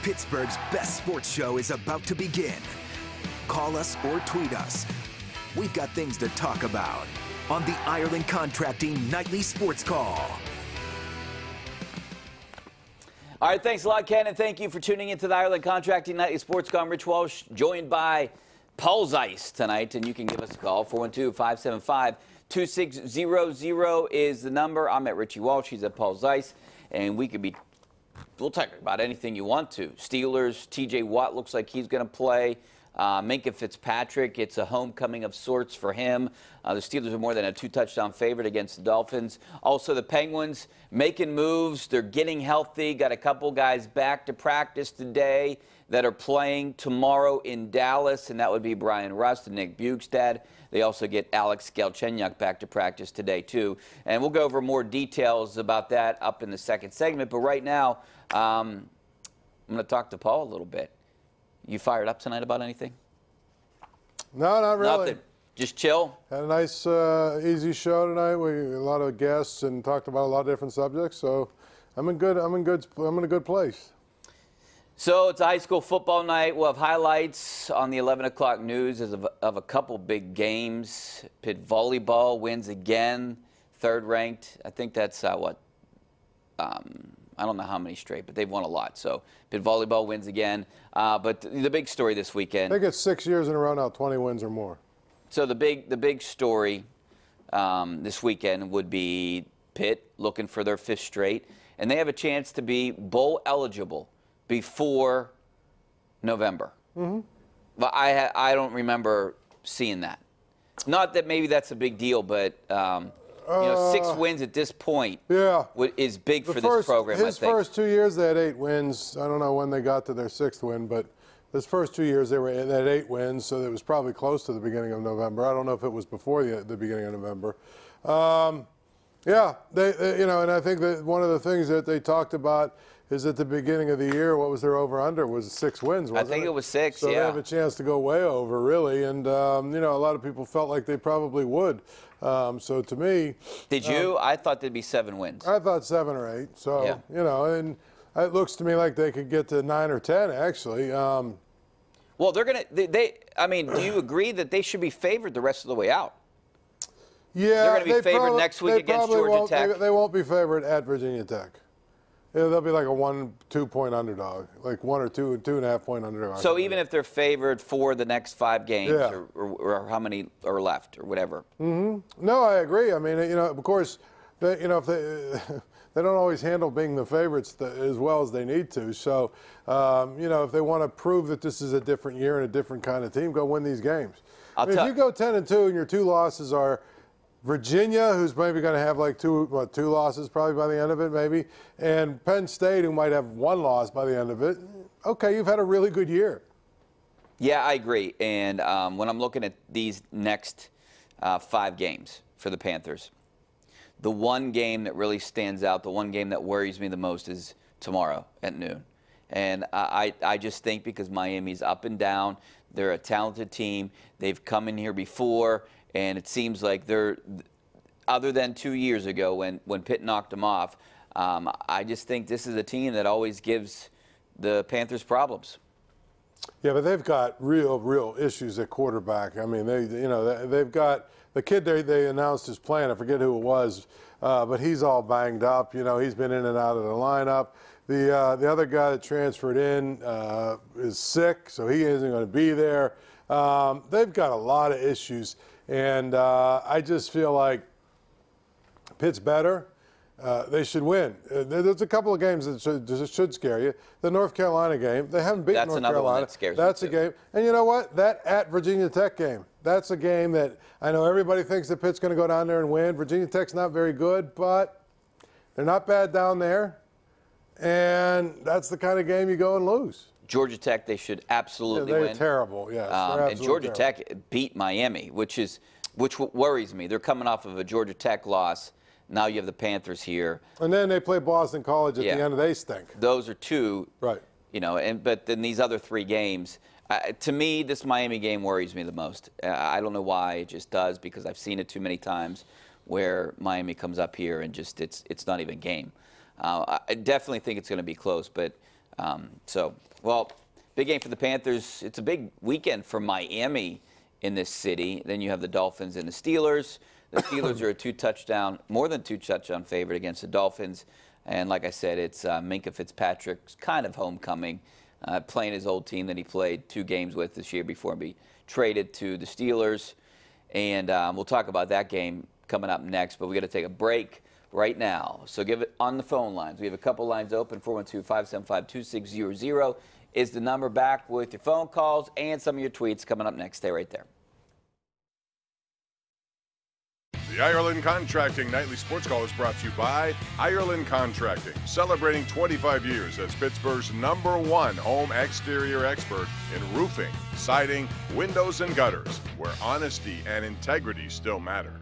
Pittsburgh's best sports show is about to begin. Call us or tweet us. We've got things to talk about on the Ireland Contracting Nightly Sports Call. All right, thanks a lot, Ken, and thank you for tuning into the Ireland Contracting Nightly Sports Call. I'm Rich Walsh, joined by Paul Zeise tonight, and you can give us a call. 412-575-2600 is the number. I'm at Richie Walsh. He's at Paul Zeise, and we'll talk about anything you want to. Steelers, T.J. Watt looks like he's going to play. Minka Fitzpatrick, it's a homecoming of sorts for him. The Steelers are more than a 2-touchdown favorite against the Dolphins. Also, the Penguins making moves. They're getting healthy. Got a couple guys back to practice today that are playing tomorrow in Dallas, and that would be Brian Rust and Nick Bjugstad. They also get Alex Galchenyuk back to practice today, too. And we'll go over more details about that up in the second segment. But right now, I'm going to talk to Paul a little bit. You fired up tonight about anything? No, not really. Nothing. Just chill? Had a nice, easy show tonight. We had a lot of guests and talked about a lot of different subjects. So I'm in a good place. So it's a high school football night. We'll have highlights on the 11 o'clock news of a couple big games. Pitt volleyball wins again, third ranked. I think that's I don't know how many straight, but they've won a lot. So Pitt volleyball wins again. But the big story this weekend. I think it's 6 years in a row now, 20 wins or more. So the big story this weekend would be Pitt looking for their 5th straight, and they have a chance to be bowl eligible before November. Mm-hmm. But I don't remember seeing that. Not that maybe that's a big deal, but you know, 6 wins at this point is big for this program, I think. His first 2 years, they had 8 wins. I don't know when they got to their 6th win, but his first 2 years, they had 8 wins, so it was probably close to the beginning of November. I don't know if it was before the beginning of November. Yeah, you know, and I think that one of the things that they talked about is at the beginning of the year, what was their over-under? Was 6 wins, wasn't it? I think it was 6, so yeah. So they have a chance to go way over, really, and, you know, a lot of people felt like they probably would. So to me... Did you? I thought there'd be 7 wins. I thought 7 or 8. So, yeah. You know, and it looks to me like they could get to 9 or 10, actually. Well, they're going to... I mean, do you agree that they should be favored the rest of the way out? Yeah. They're going to be favored next week against Georgia Tech? They won't be favored at Virginia Tech. Yeah, they'll be like a 1-2 point underdog, like 1 or 2.5 point underdog. So even if they're favored for the next 5 games, or how many are left, or whatever. Mm-hmm. No, I agree. I mean, you know, of course, you know, if they don't always handle being the favorites as well as they need to. So, you know, if they want to prove that this is a different year and a different kind of team, go win these games. I mean, if you go 10-2 and your 2 losses are Virginia, who's maybe going to have like 2 losses probably by the end of it, maybe, and Penn State, who might have 1 loss by the end of it. Okay, you've had a really good year. Yeah, I agree. And when I'm looking at these next 5 games for the Panthers, the one game that really stands out, the one game that worries me the most is tomorrow at noon. And I just think because Miami's up and down, they're a talented team. They've come in here before. And it seems like they're, other than 2 years ago when Pitt knocked them off, I just think this is a team that always gives the Panthers problems. Yeah, but they've got real issues at quarterback. I mean, they've got the kid they announced his plan. I forget who it was, but he's all banged up. You know, he's been in and out of the lineup. The other guy that transferred in is sick, so he isn't going to be there. They've got a lot of issues. And I just feel like Pitt's better. They should win. There's a couple of games that should scare you. The North Carolina game, they haven't beaten North Carolina. One that scares That's me a game. And you know what? That at Virginia Tech game, that's a game that I know everybody thinks that Pitt's going to go down there and win. Virginia Tech's not very good, but they're not bad down there. And that's the kind of game you go and lose. Georgia Tech, they should absolutely win. They're terrible, yes. And Georgia Tech beat Miami, which worries me. They're coming off of a Georgia Tech loss. Now you have the Panthers here. And then they play Boston College at the end, and they stink. Those are 2. Right. You know, but then these other 3 games, to me, this Miami game worries me the most. I don't know why. It just does, because I've seen it too many times where Miami comes up here and just it's not even game. I definitely think it's going to be close, but Well, big game for the Panthers. It's a big weekend for Miami in this city. Then you have the Dolphins and the Steelers. The Steelers are a more than two touchdown favorite against the Dolphins. And like I said, it's Minkah Fitzpatrick's kind of homecoming, playing his old team that he played 2 games with this year before being traded to the Steelers. And we'll talk about that game coming up next, but we got to take a break right now. So give it on the phone lines. We have a couple lines open. 412-575-2600 is the number. Back with your phone calls and some of your tweets coming up next. Stay right there. The Ireland Contracting Nightly Sports Call is brought to you by Ireland Contracting, celebrating 25 years as Pittsburgh's #1 home exterior expert in roofing, siding, windows, and gutters, where honesty and integrity still matter.